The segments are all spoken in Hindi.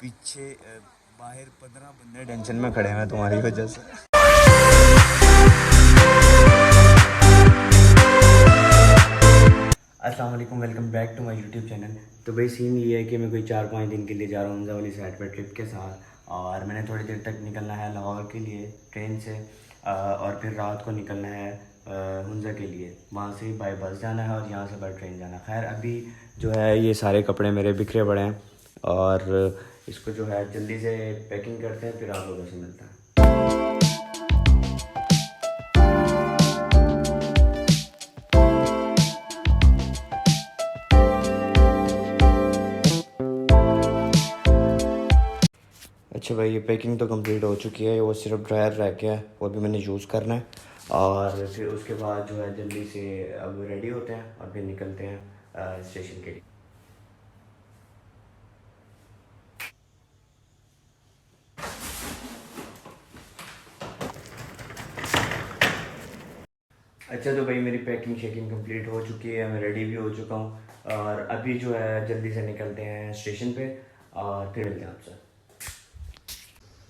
पीछे बाहर 15 बंदे टेंशन में खड़े हैं तुम्हारी वजह से। अस्सलाम वालेकुम, welcome back to my YouTube channel. तो भाई सीन ये है कि मैं कोई 4-5 दिन के लिए जा रहा हूँ हमजा वाली साइड पर ट्रिप के साथ, और मैंने थोड़ी देर तक निकलना है लाहौर के लिए ट्रेन से, और फिर रात को निकलना है हुंजा के लिए। वहाँ से बाई बस जाना है और यहाँ से बाई ट्रेन जाना है। खैर अभी जो है ये सारे कपड़े मेरे बिखरे पड़े हैं और इसको जो है जल्दी से पैकिंग करते हैं, फिर आप लोगों से मिलते हैं। अच्छा भाई, ये पैकिंग तो कंप्लीट हो चुकी है, वो सिर्फ ड्रायर रह गया है, वो भी मैंने यूज़ करना है। और फिर उसके बाद जो है जल्दी से अब रेडी होते हैं और फिर निकलते हैं स्टेशन के लिए। अच्छा तो भाई मेरी पैकिंग शेकिंग कंप्लीट हो चुकी है, मैं रेडी भी हो चुका हूँ और अभी जो है जल्दी से निकलते हैं स्टेशन पे और फिर मिलते हैं आपसे।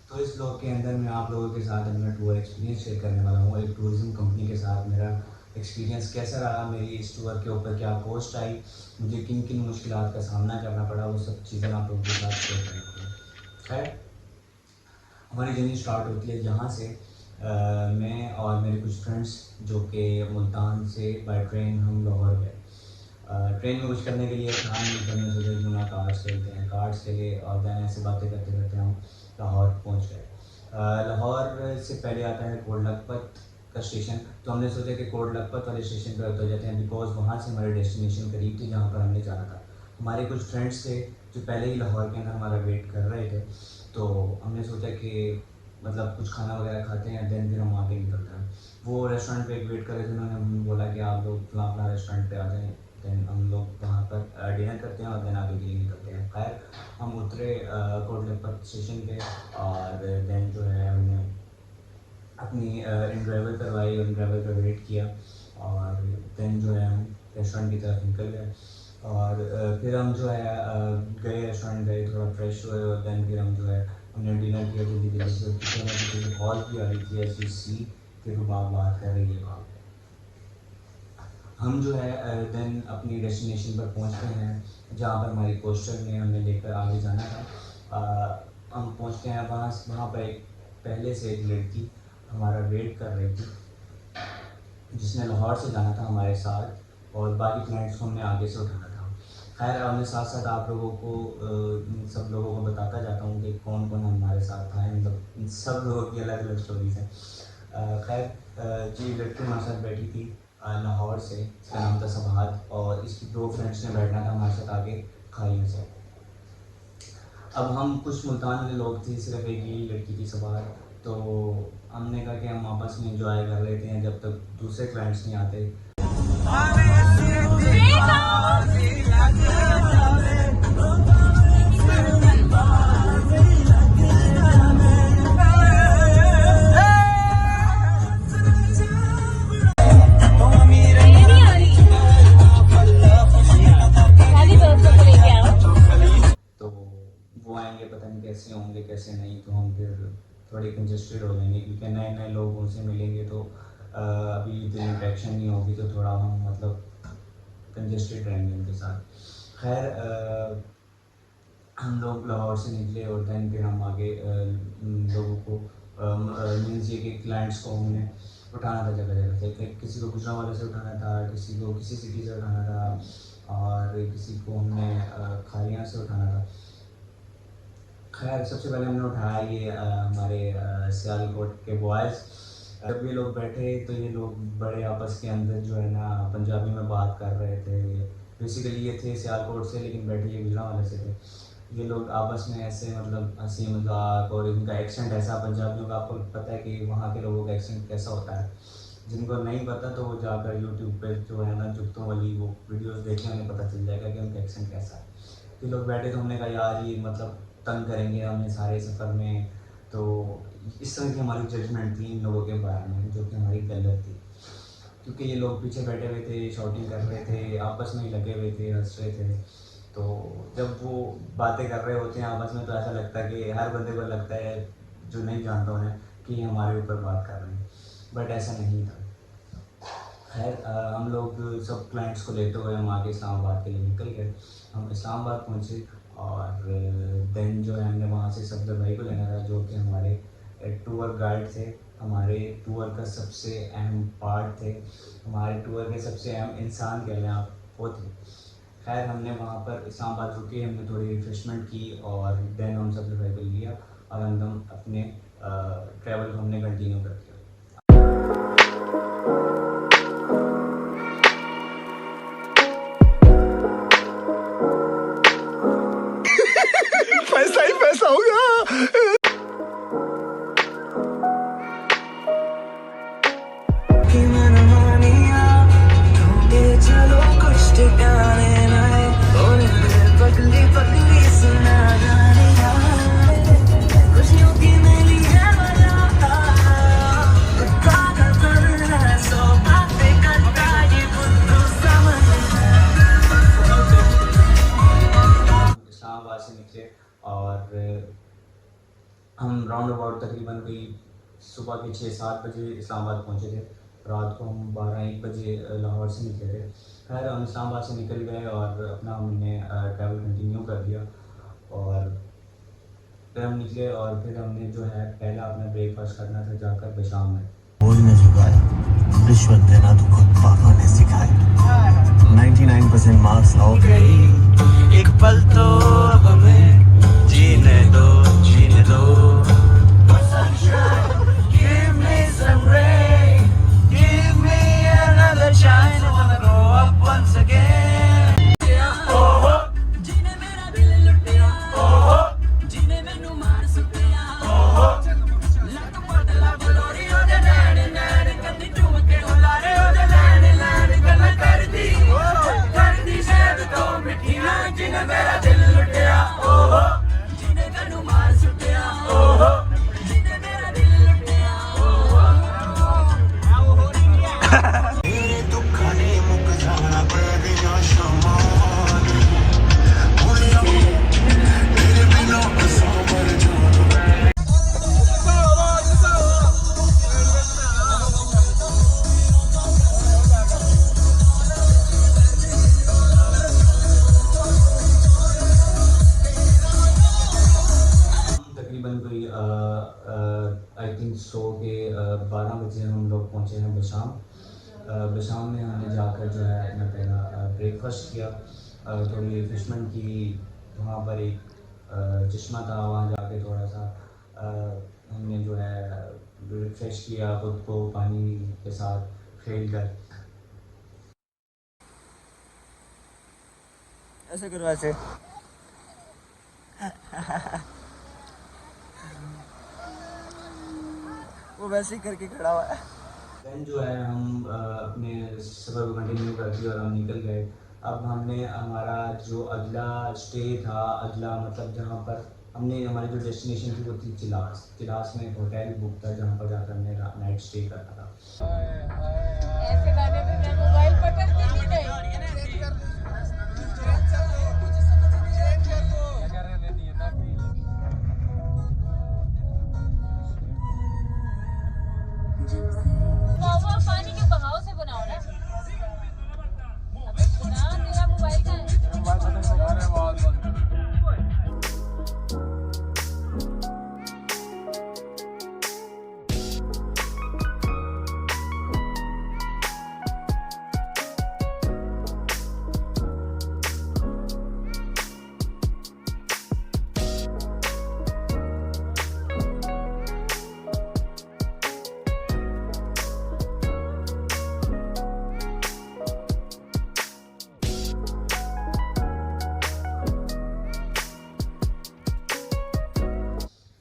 तो इस ब्लॉग के अंदर मैं आप लोगों के साथ अपना टूर एक्सपीरियंस शेयर करने वाला हूँ। एक टूरिज़्म कंपनी के साथ मेरा एक्सपीरियंस कैसा रहा, मेरी इस टूर के ऊपर क्या कॉस्ट आई, मुझे किन किन मुश्किलात का सामना करना पड़ा, वो सब चीज़ें आप लोगों के साथ शेयर करने वाला हूँ। खैर हमारी जर्नी स्टार्ट होती है यहाँ से। मैं और मेरे कुछ फ्रेंड्स जो कि मुल्तान से बाय ट्रेन हम लाहौर गए। ट्रेन में कुछ करने के लिए था नहीं, करने से मुना कार्ड्स लेते हैं, कार्ड्स ले गए और दैन ऐसे बातें करते करते हम लाहौर पहुँच गए। लाहौर से पहले आता है कोट लखपत का स्टेशन, तो हमने सोचा कि कोट लखपत वाले स्टेशन पर उतर जाते हैं, बिकॉज वहाँ से हमारी डेस्टिनेशन करीब थी जहाँ पर हमने जाना था। हमारे कुछ फ्रेंड्स थे जो पहले ही लाहौर के अंदर हमारा वेट कर रहे थे, तो हमने सोचा कि मतलब कुछ खाना वगैरह खाते हैं, देन फिर हम आगे निकलते हैं। वो रेस्टोरेंट पे एक वेट कर रहे थे, उन्होंने हमें बोला कि आप लोग फलां रेस्टोरेंट पे आ जाएँ, देन हम लोग वहाँ पर डिनर करते हैं और देन आगे के लिए निकलते हैं। खैर हम उतरे कोट लखपत स्टेशन पे और देन जो है हमने अपनी इन ड्राइवर करवाई और इन ड्राइवर का वेट किया और देन जो है हम रेस्टोरेंट की तरफ निकल गए। और फिर हम जो है गए रेस्टोरेंट गए, थोड़ा फ्रेश हुए और देन फिर हम जो है हमने डिनर किया जल्दी जल्दी से, क्योंकि हमें किसी कॉल भी आ रही थी ऐसी सी कि वो बात कर रही है बात। हम जो है देन अपनी डेस्टिनेशन पर पहुंचते हैं जहाँ पर हमारी कोस्टर में हमें लेकर आगे जाना था। हम पहुंचते हैं वहाँ पर एक पहले से एक लड़की हमारा वेट कर रही थी जिसने लाहौर से जाना था हमारे साथ, और बाकी क्लाइंट्स को हमने आगे से उठाना था। खैर हमने साथ साथ आप लोगों को सब लोगों को बताता जाता हूँ कि कौन कौन हमारे साथ था, मतलब सब लोगों की अलग अलग स्टोरीज हैं। खैर जी लड़की हमारे साथ बैठी थी लाहौर से, इसका नाम था सबाद, और इसकी दो फ्रेंड्स ने बैठना था हमारे साथ आगे खाइयों से। अब हम कुछ मुल्तान वाले लोग थे, सिर्फ एक ही लड़की थी सबाद, तो हमने कहा कि हम आपस में इंजॉय कर लेते हैं जब तक दूसरे क्लाइंट्स नहीं आते। वो आएंगे पता नहीं कैसे होंगे कैसे नहीं, तो हम फिर थोड़े कंजस्टेड हो जाएंगे क्योंकि नए नए लोग उनसे मिलेंगे, तो अभी इतनी इंट्रैक्शन नहीं होगी, तो थोड़ा हम मतलब कंजस्टेड रहेंगे उनके साथ। खैर हम लोग लाहौर से निकले और दैन फिर हम आगे लोगों को मीन्स ये कि क्लाइंट्स को हमने उठाना था जगह जगह से, किसी को गुजरांवाला से उठाना था, किसी को किसी सिटी से उठाना था और किसी को हमने खारियाँ से उठाना था। खैर सबसे पहले हमने उठाया ये हमारे सियालकोट के बॉयज़। जब ये लोग बैठे तो ये लोग बड़े आपस के अंदर जो है ना पंजाबी में बात कर रहे थे। बेसिकली ये थे सियालकोट से लेकिन बैठे ये गुजरांवाले से थे। ये लोग आपस में ऐसे मतलब हंसी मजाक, और इनका एक्सेंट ऐसा पंजाबियों का, आपको पता है कि वहाँ के लोगों का एक्सेंट कैसा होता है। जिनको नहीं पता तो वो जाकर यूट्यूब पे जो है ना जुत्तों वाली वो वीडियोस देखें, उन्हें पता चल जाएगा कि उनका एक्सेंट कैसा है। तो लोग बैठे तो हमने कहा यार ये मतलब तंग करेंगे हमें सारे सफ़र में, तो इस तरह की हमारी जजमेंट थी इन लोगों के बारे में, जो कि हमारी गलत थी, क्योंकि ये लोग पीछे बैठे हुए थे, शॉटिंग कर रहे थे, आपस में ही लगे हुए थे, हंस रहे थे। तो जब वो बातें कर रहे होते हैं आपस में तो ऐसा लगता है कि हर बंदे को लगता है जो नहीं जानता उन्हें कि ये हमारे ऊपर बात कर रहे हैं, बट ऐसा नहीं था। खैर हम लोग सब क्लाइंट्स को लेते हुए हम आगे इस्लामाबाद के लिए निकल गए। हम इस्लामाबाद पहुँचे और देन जो है हमने वहाँ से सफदर भाई को लेना था जो कि हमारे टूर गाइड थे, हमारे टूर का सबसे अहम पार्ट थे, हमारे टूर के सबसे अहम इंसान कह लें आप, वो थे। खैर हमने वहाँ पर इस्लामाबाद रुके, हमने थोड़ी रिफ्रेशमेंट की और देन हम सफदर भाई को लिया और हम अपने ट्रैवल को हमने कंटिन्यू कर दिया। पैसा ही पैसा होगा। चलो कुछ ठिकाने नए पगली पगली सुना खुशियों की मेरी है इस्लामाबाद से निकले और हम राउंड अबाउट तकरीबन कोई सुबह के 6-7 बजे इस्लामाबाद पहुँचे थे। रात को हम 12-1 बजे लाहौर से निकले थे। खैर हम इस्लामाबाद से निकल गए और अपना हमने ट्रैवल कंटिन्यू कर दिया और फिर हम निकले और फिर हमने जो है पहला अपना ब्रेकफास्ट करना था जाकर बशाम में। बोलने झुकाए रिश्वत देना तो खुद पापा ने सिखाया। 99% मार्क्स लाओ गई एक पल तो अब हमें जीने दो जीने दो। Give me some rain, give me another chance to grow up once again. जीने मेरा दिल लुटिया, जीने मैनू मार सुटिया, लग पटला बलोरी ओदे नैन नैन कदी चूम के हुलारे ओदे लैन लैन गल कर दी शायद तो मिठिया जीने मेरा दिल लुटिया, जीने मैनू मार सुटिया, जीने मेरा दिल लुटिया। मेरे दुखा ने मुक जाना पड़ेगा शमान मेरे बिना असा मर जाना। तकरीबन कोई आई थिंक 12 बजे हम लोग पहुँचे हैं बशाम। बशाम में हमने जाकर जो है अपना पहला ब्रेकफास्ट किया, थोड़ी रिफ्रेशमेंट की। वहाँ पर एक चश्मा था, वहाँ जाके थोड़ा सा हमने जो है रिफ्रेश किया खुद को पानी के साथ खेल कर। ऐसे करो ऐसे। वो वैसे ही करके खड़ा हुआ है। देन जो है हम अपने सफ़र को कंटिन्यू कर दिया और हम निकल गए। अब हमने हमारा जो अगला स्टे था, अगला मतलब जहाँ पर हमने हमारी जो डेस्टिनेशन थी वो थी चिलास। चिलास में एक होटल बुक था जहाँ पर जाकर हमने नाइट स्टे करना था। ऐसे गाने पे मैं मोबाइल पकड़ती थी नहीं। वो पानी के बहाव से बनाओ ना। ना तेरा मोबाइल का है।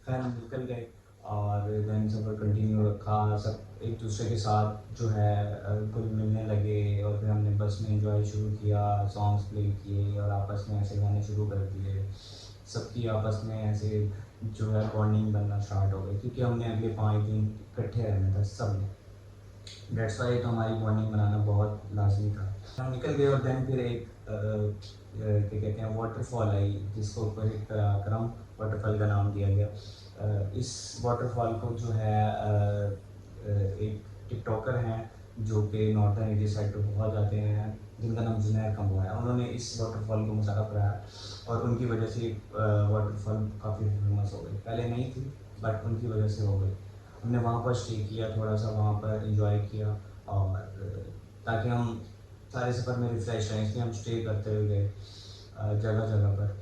खैर हम निकल गए और देन सफ़र कंटिन्यू रखा। सब एक दूसरे के साथ जो है कुल मिलने लगे और फिर हमने बस में एंजॉय शुरू किया, सॉन्ग्स प्ले किए और आपस में ऐसे गाने शुरू कर दिए। सबकी आपस में ऐसे जो है बॉन्डिंग बनना स्टार्ट हो गई क्योंकि हमने अगले 5 दिन इकट्ठे रहना था सब ने। डेट्स वाई तो हमारी बॉन्डिंग बनाना बहुत लाजमी था। हम निकल गए और देन फिर एक क्या कहते हैं वाटरफॉल आई, जिसको ऊपर एक करम वाटरफॉल का नाम दिया गया। इस वाटरफॉल को जो है एक टिकटॉकर हैं जो कि नॉर्थन एरिया साइड पर बहुत जाते हैं, जिनका नाम जुनैर कम्बो है। उन्होंने इस वाटरफॉल को मुशारा कराया और उनकी वजह से वाटरफॉल काफ़ी फेमस हो गई। पहले नहीं थी बट उनकी वजह से हो गई। हमने वहाँ पर स्टे किया, थोड़ा सा वहाँ पर इंजॉय किया और ताकि हम सारे सफ़र में रिफ्रेश रहें, इसलिए हम स्टे करते हुए गए जगह जगह पर।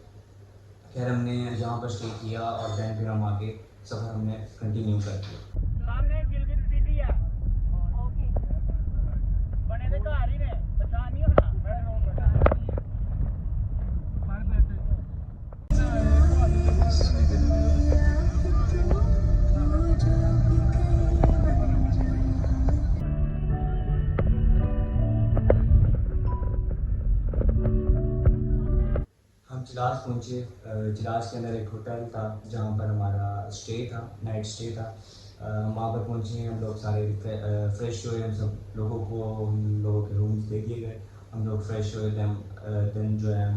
खैर हमने जहाँ पर स्टे किया और दैन फिर हम आगे सफ़र हमने कंटिन्यू कर दिया। सामने गिलगित सिटी है। ओके बने दे घर ही ने पहचान नहीं होना बड़े लोग हम जिलास पहुँचे। जिलास के अंदर एक होटल था जहाँ पर हमारा स्टे था, नाइट स्टे था। हम वहाँ पर पहुँचे, हम लोग सारे फ्रेश हुए, हम सब लोगों को हम लोगों के रूम्स दे दिए गए, हम लोग फ्रेश हुए। देन जो है हम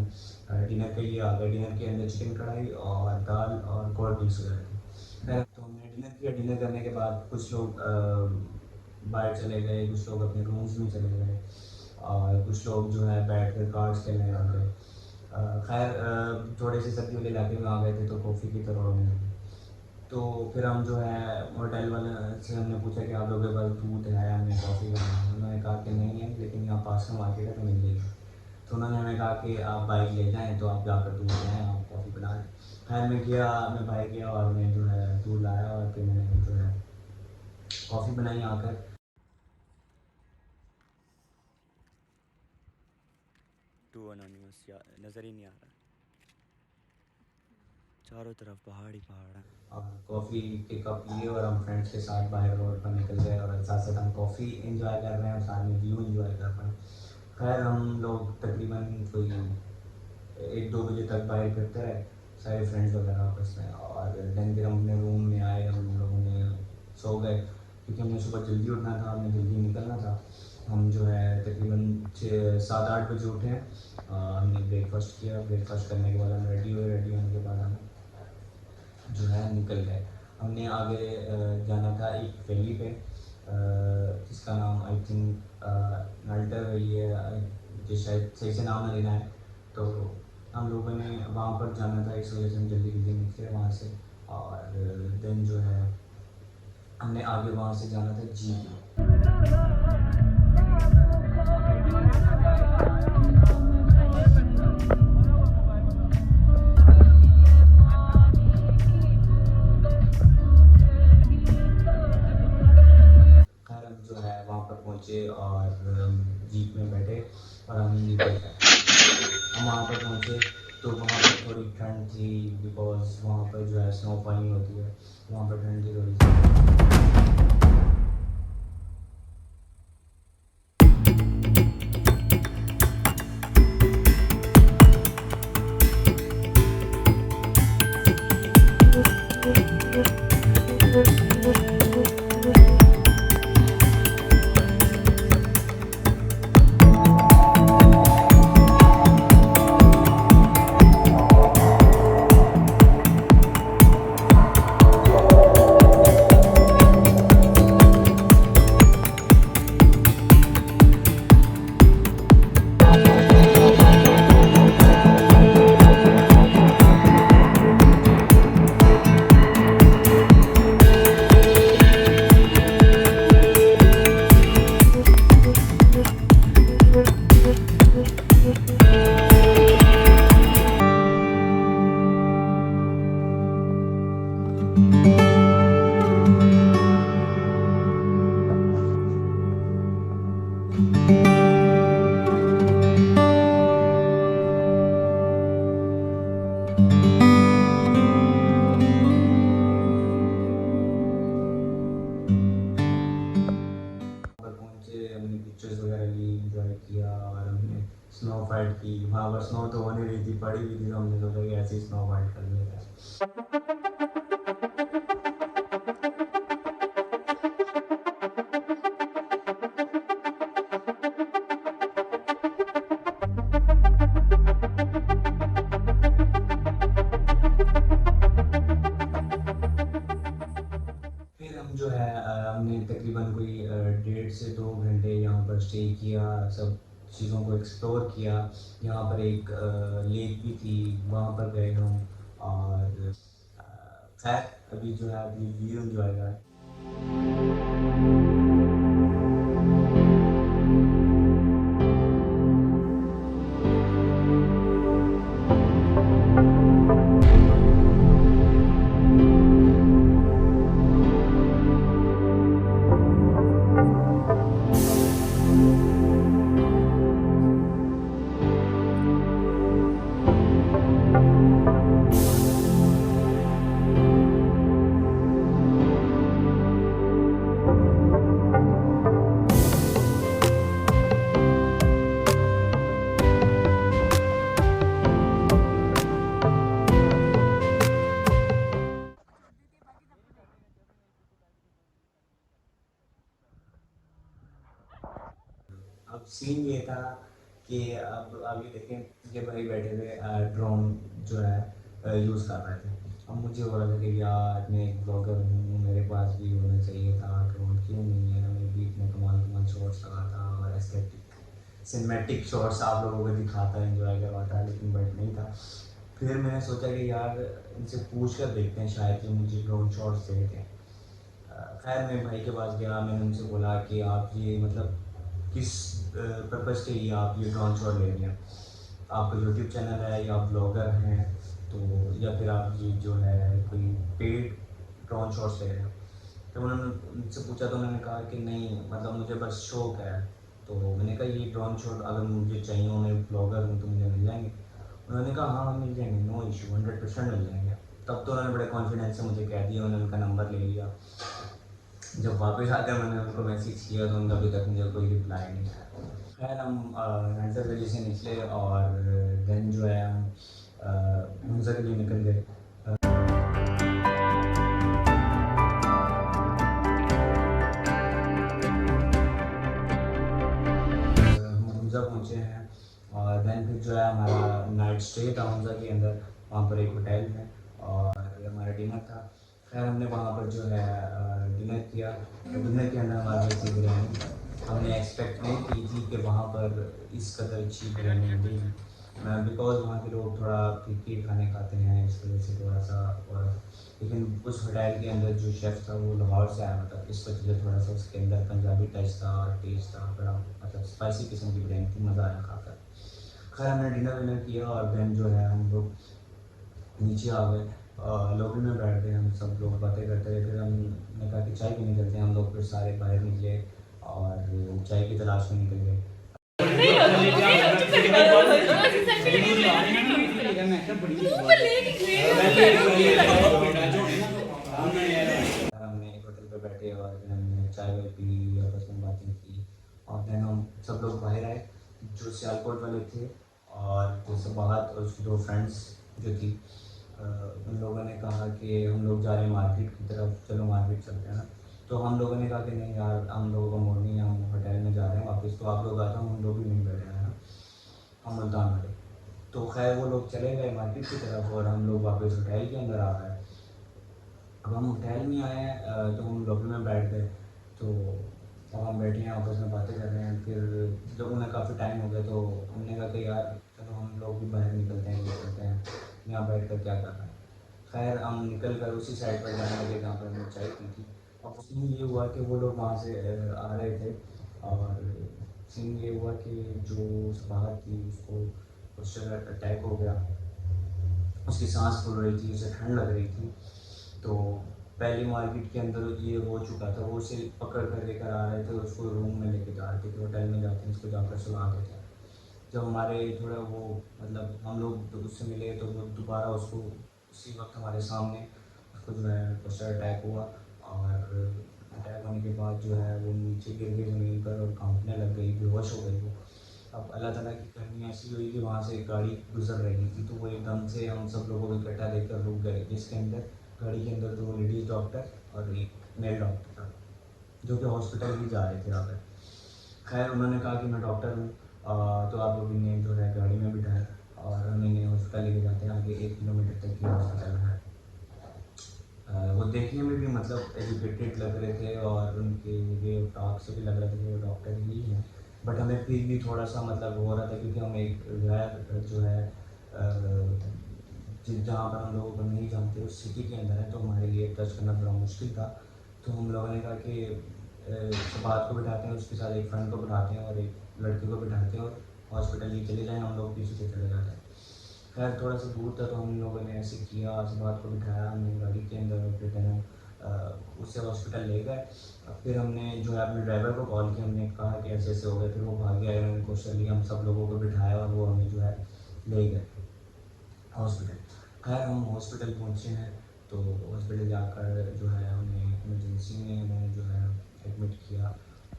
डिनर के लिए आ गए। डिनर के अंदर चिकन कढ़ाई और दाल और कोल्ड ड्रिंक्स वगैरह थी। खैर तो हमने डिनर किया। डिनर करने के बाद कुछ लोग बाहर चले गए, कुछ लोग अपने रूम्स में चले गए और कुछ लोग जो है बैठ कर कार्ड्स खेलने लग गए। खैर थोड़े से सर्दी वाले इलाके में आ गए थे तो कॉफ़ी की तरह होने लगी। तो फिर हम जो है होटल वाले से हमने पूछा कि आप लोगों के पास दूध है, हमें कॉफ़ी बनानी है। उन्होंने कहा कि नहीं है, लेकिन यहाँ पास में मार्केट है तो मिल जाएगी। तो उन्होंने हमें कहा कि आप बाइक ले जाएँ तो आप जाकर दूध लाएँ, आप कॉफ़ी बना लें। खैर मैं बाइक गया और मैं जो है दूध लाया और फिर मैंने जो है कॉफ़ी बनाई आकर। टू अनोनिमस नज़र ही नहीं आ रहा, चारों तरफ पहाड़ ही पहाड़ हैं। और कॉफ़ी के कप लिए और हम फ्रेंड्स के साथ बाहर रोड पर निकल गए और साथ साथ हम कॉफ़ी इंजॉय कर रहे हैं और साथ में व्यू इंजॉय कर रहे हैं। खैर हम लोग तकरीबन कोई 1-2 बजे तक बाहर फिरते रहे सारे फ्रेंड्स वगैरह आपस में। और दिन फिर हम अपने रूम में आए, हम लोगों ने सो गए क्योंकि हमने सुबह जल्दी उठना था, हमें जल्दी निकलना था। हम जो है तकरीबन 6-7-8 बजे उठे। हमने ब्रेकफास्ट किया। ब्रेकफास्ट करने के बाद हम रेडी हुए। रेडी होने के बाद हम जो है निकल गए। हमने आगे जाना था एक वैली पे जिसका नाम आई थिंक नाल्टर वैली है, मुझे शायद सही से नाम ना लेना है। तो हम लोगों ने वहाँ पर जाना था, इस वजह से हम जल्दी जल्दी निकले वहाँ से। और देन जो है हमने आगे वहाँ से जाना था जीप। खैर हम जो है वहाँ पर पहुँचे और जीप में बैठे और हम निकल गए। हम वहाँ पर पहुँचे तो वहाँ पर थोड़ी ठंड थी, बिकॉज वहाँ पर जो है स्नोफॉलिंग होती है, वहाँ पर ठंड थी थोड़ी सी। हमने पिक्चर्स वगैरह ली, इंजॉय किया और हमने स्नो फाइट की। वहाँ पर स्नो तो हो नहीं रही थी, पड़ी हुई थी, तो हमने सोचा कि ऐसे ही स्नो फाइट कर लेते हैं। 1.5 से 2 घंटे यहाँ पर स्टे किया, सब चीज़ों को एक्सप्लोर किया। यहाँ पर एक लेक भी थी, वहाँ पर गए हम। और खैर अभी जो है अभी व्यू इन्जॉय कर रहे हैं। अब सीन ये था कि अब ये देखें कि भाई बैठे हुए ड्रोन जो है यूज़ कर रहे थे। अब मुझे हो रहा था कि यार मैं एक ब्लॉगर हूँ, मेरे पास भी होना चाहिए था ड्रोन, क्यों नहीं है। मैं भी इतने कमाल कमाल शॉट्स लगाता और एस्थेटिक सिनेमैटिक शॉट्स आप लोगों को दिखाता, एंजॉय करवाता, लेकिन बट नहीं था। फिर मैंने सोचा कि यार इनसे पूछ कर देखते हैं, शायद ये मुझे ड्रोन शॉट्स दे दें। खैर मैं भाई के पास गया, मैंने उनसे बोला कि आप ये मतलब किस पर्पज़ से ये आप ये ड्रोन शॉट ले रहे हैं, आपका यूट्यूब चैनल है या आप ब्लॉगर हैं, तो या फिर आप ये जो है कोई पेड ड्रोन शॉट्स ले रहे हैं। तो उन्होंने उनसे पूछा तो उन्होंने कहा कि नहीं मतलब मुझे बस शौक है। तो मैंने कहा ये ड्रोन शॉट अगर मुझे चाहिए हो, मैं ब्लॉगर हूँ, तो मुझे मिल जाएंगे। उन्होंने कहा हाँ मिल जाएंगे, नो इशू, 100% मिल जाएंगे। तब तो उन्होंने बड़े कॉन्फिडेंस से मुझे कह दिया, उन्होंने उनका नंबर ले लिया। जब वापस आकर मैंने उनको मैसेज किया तो उनका अभी तक मुझे कोई रिप्लाई नहीं आया। खैर हम नाइटर वैली से निकले और देन जो है हम हुंजा के लिए निकल गए। हम हुंजा पहुँचे हैं और देन फिर जो है हमारा नाइट स्टे था हुंजा के अंदर, वहाँ पर एक होटल में, और हमारा डिनर था। खैर हमने वहाँ पर जो है डिनर किया। डिनर के अंदर हमारे पास थी बिरयानी। हमने एक्सपेक्ट नहीं की थी कि वहाँ पर इस कदर अच्छी बिरयानी मिलेगी, बिकॉज़ वहाँ के लोग थोड़ा फीकी खाने खाते हैं, इस वजह से थोड़ा सा। और लेकिन उस होटल के अंदर जो शेफ़ था वो लाहौर से आया था, इस वजह से थोड़ा सा उसके अंदर पंजाबी टच था और टेस्ट था, बड़ा मतलब स्पाइसी किस्म की बिरयानी थी, मज़ा आया खाकर। खैर हमने डिनर विनर किया और देन जो है हम लोग नीचे आ गए, लॉबी में बैठ गए। हम सब लोग बातें करते रहे। फिर हमने कहा कि चाय पीने चलते हैं। हम लोग फिर सारे बाहर निकले और चाय की तलाश में निकल गए। हमने एक होटल पे बैठे और फिर हमने चाय वाय पी, आपस में बातें की, और देन हम सब लोग बाहर आए। जो सियालकोट वाले थे और जो सबाहत और उसकी 2 फ्रेंड्स जो थी, उन लोगों ने कहा कि हम लोग जा रहे हैं मार्केट की तरफ, चलो मार्केट चलते हैं ना। तो हम लोगों ने कहा कि नहीं यार, हम लोगों का मूड नहीं है, हम होटल में जा रहे हैं वापस, तो आप लोग आ जाओ, हम लोग भी नहीं बैठे हैं ना, हम मुल्तान वाले। तो खैर वो लोग चले गए मार्केट की तरफ और हम लोग वापस होटल के अंदर आ गए। अब हम होटल में आए तो हम लॉबी में बैठ गए। तो अब हम बैठे हैं, आपस में बातें कर रहे हैं। फिर जब उन्हें काफ़ी टाइम हो गया तो हमने कहा कि यार चलो हम लोग भी बाहर निकलते हैं, निकलते हैं, यहाँ बैठ कर क्या कर रहे हैं। खैर हम निकल कर उसी साइड पर जाने लगे जहाँ पर हमने चाय पी थी। अब सीन ये हुआ कि वो लोग वहाँ से आ रहे थे और सीन ये हुआ कि जो बाहर थी उसको उस जगह अटैक हो गया, उसकी सांस फूल रही थी, उसे ठंड लग रही थी। तो पहली मार्केट के अंदर ये हो चुका था, वो उसे पकड़ कर लेकर आ रहे थे, उसको रूम में लेके जा रहे थे कि होटल में जाते हैं उसको जाकर सुला देते हैं। जब हमारे थोड़ा वो मतलब हम लोग उससे मिले तो वो दोबारा उसको उसी वक्त हमारे सामने उसको जो है क्लस्टर अटैक हुआ, और अटैक होने के बाद जो है वो नीचे गिर गई ज़मीन पर और कांपने लग गई, बेहोश हो गई वो। अब अल्लाह ताला की करनी ऐसी हुई कि वहाँ से एक गाड़ी गुजर रही थी, तो वो एकदम से हम सब लोगों को इकट्ठा देखकर रुक गए, जिसके अंदर गाड़ी के अंदर 2 लेडीज़ डॉक्टर और एक मेल डॉक्टर था, जो कि हॉस्पिटल भी जा रहे थे यहाँ पर। खैर उन्होंने कहा कि मैं डॉक्टर हूँ, तो आप लोग इन्हें जो है गाड़ी में बिठाएं और हम इन्हें हॉस्पिटल लेके जाते हैं। आगे 1 किलोमीटर तक की हॉस्पिटल है। वो देखने में भी मतलब एजुकेटेड लग रहे थे और उनके वे ऑफ टॉक से भी लग रहा था कि वो डॉक्टर ही हैं। बट हमें फिर भी थोड़ा सा मतलब हो रहा था क्योंकि हम एक गैर जो है जहाँ पर हम लोगों को नहीं जानते उस सिटी के अंदर है, तो हमारे लिए टच करना थोड़ा मुश्किल था। तो हम लोगों ने कहा कि बात को बिठाते हैं, उसके साथ एक फ्रेंड को बिठाते हैं और एक लड़के को बिठाते हैं और हॉस्पिटल लिए चले जाएँ, हम लोग पीछे से चले जाते हैं। खैर थोड़ा सा दूर था तो हम लोगों ने ऐसे किया, बात को बिठाया हमने गाड़ी के अंदर और फिर हम उससे हॉस्पिटल ले गए। फिर हमने जो है अपने ड्राइवर को कॉल किया, हमने कहा कि ऐसे ऐसे हो गए, फिर वो भाग गया, उन्होंने क्वेश्चन लिया, हम सब लोगों को बिठाया और वो हमें जो है ले गए हॉस्पिटल। खैर हम हॉस्पिटल पहुँचे हैं तो हॉस्पिटल जाकर जो है उन्हें इमरजेंसी में उन्हें जो है एडमिट किया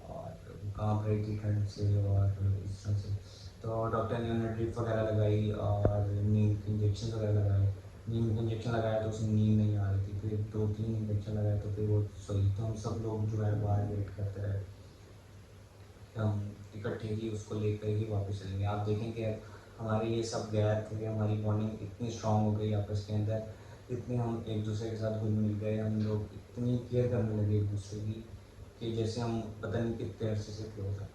और काँप रही थी ठंड से और इस तरह से। तो डॉक्टर ने उन्हें ड्रिप वगैरह लगाई और नींद के इंजेक्शन वगैरह लगाए। नींद का इंजेक्शन लगाया तो उसमें नींद नहीं आ रही थी, फिर 2-3 इंजेक्शन लगाए तो फिर वो सोई। तो हम सब लोग जो है बाहर वेट करते रहे, हम इकट्ठे ही उसको लेकर ही वापस चलेंगे। आप देखेंगे हमारे ये सब गैर थे, हमारी बॉन्डिंग इतनी स्ट्रांग हो गई आपस के अंदर, इतने हम एक दूसरे के साथ घुल मिल गए, हम लोग इतनी केयर करने लगे एक दूसरे की कि जैसे हम पता नहीं कितने अरसे से क्लोज हैं।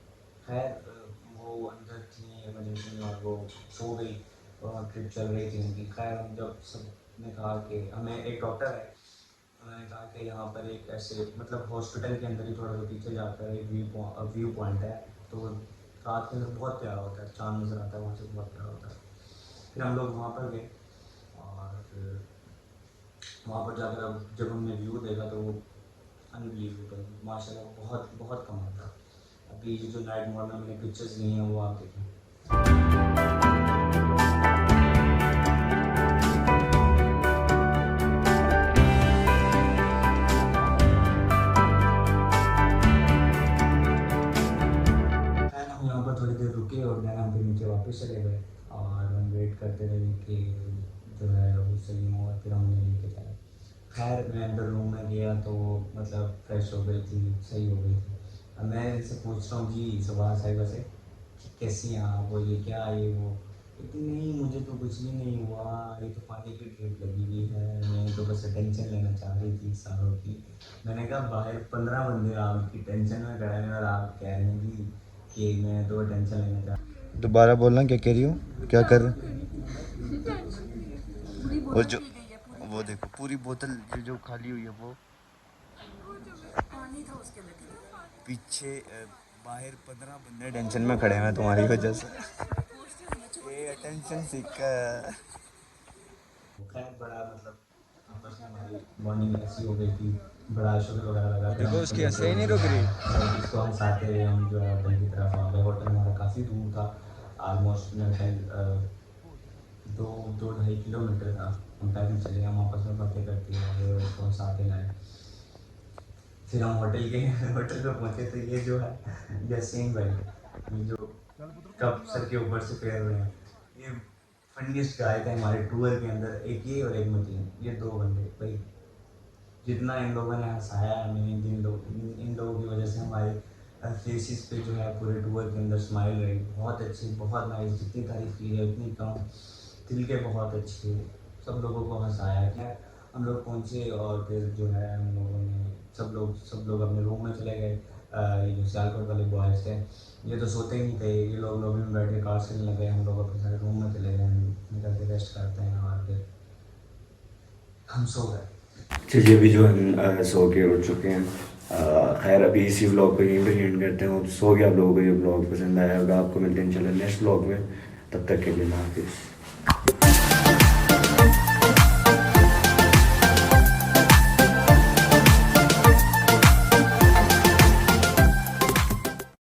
खैर वो अंदर थी इमरजेंसी में और वो सो गई और ट्रिप चल रही थी उनकी। खैर हम जब सब ने कहा कि हमें एक डॉक्टर है, उन्होंने कहा कि यहाँ पर एक ऐसे मतलब हॉस्पिटल के अंदर ही थोड़ा सा पीछे जाकर एक व्यू पॉइंट है, तो रात के अंदर बहुत प्यारा होता है, चाँद नज़र आता है वहाँ से, बहुत प्यारा होता है। फिर हम लोग वहाँ पर गए और फिर वहाँ पर जाकर अब जब हमने व्यू देखा तो वो अनबिलीवेबल, माशाल्लाह बहुत बहुत कमाल था। अभी ये जो नाइट मोड में मैंने पिक्चर्स ली हैं वो आप देखें। हम यहाँ पर थोड़ी देर रुके और देन हम फिर नीचे वापस चले गए और हम वेट करते रहे कि जो है वो सही हो और फिर हमने लेके जाए। खैर मैं अंदर रूम में गया तो मतलब फ्रेश हो गई थी, सही हो गई थी। अब मैं इनसे पूछ रहा हूँ जी सुबह साहिबा से कैसी हैं आप, वो ये क्या ये वो, लेकिन नहीं मुझे तो कुछ भी नहीं हुआ, ये तो पानी की ड्रिप लगी हुई है, मैं तो बस टेंशन लेना चाह रही थी सारों की। मैंने कहा बाहर 15 बंदे आपकी टेंशन में खड़े हैं और आप कह रहे हैं कि मैं तो टेंशन लेना चाह रही हूँ। दोबारा बोलना, क्या कह रही हूँ, क्या कर और जो वो देखो पूरी बोतल जो खाली हुई है वो पीछे बाहर 15 बंदे टेंशन में खड़े हैं तुम्हारी वजह से, ये अटेंशन सीकर। खैर बड़ा मतलब आपस में हमारी बॉन्डिंग ऐसी हो गई थी, बड़ा शुक्र वगैरह लगा। देखो उसकी हंसी नहीं रुक रही। इसको हम साथ ही हम जो है होटल की तरफ आ गए। होटल हमारा काफ़ी दूर था, आलमोस्ट मेरे 2-2.5 किलोमीटर था। हम पैदल चले, हम आपस में बातें करते हैं और उसको साथ ही लाए। फिर हम होटल पे पहुँचे तो ये जो है यासीन भाई, ये जो कप सर के ऊपर से फेर रहे हैं, ये फंडीस्ट गाय थे हमारे टूर के अंदर, एक ये और एक मतीन, ये 2 बंदे भाई। जितना इन लोगों ने हंसाया हमें, इन लोगों की वजह से हमारे फेसिस पे जो है पूरे टूर के अंदर स्माइल रही, बहुत अच्छी, बहुत नाइस। जितनी तारीफ़ की है उतनी कम, दिल के बहुत अच्छे, सब लोगों को हंसाया। क्या हम लोग पहुँचे और फिर जो है हम लोगों ने सब लोग अपने रूम में चले गए। ये जो सियालकोट वाले बॉयज़ थे ये तो सोते ही नहीं थे, ये लोग लॉबी में बैठ के कार्ड्स खेलने लगे। हम लोग अपने सारे रूम में चले गए, हम करके रेस्ट करते हैं और फिर हम सो गए। चलिए अभी जो हम सो के उठ चुके हैं। खैर अभी इसी व्लॉग को यहीं पर एंड करते हैं। सो गया आप लोगों को ये व्लॉग पसंद आया होगा, आपको मिलते हैं इंशाल्लाह नेक्स्ट व्लॉग में। तब तक के लिए हाफिज़।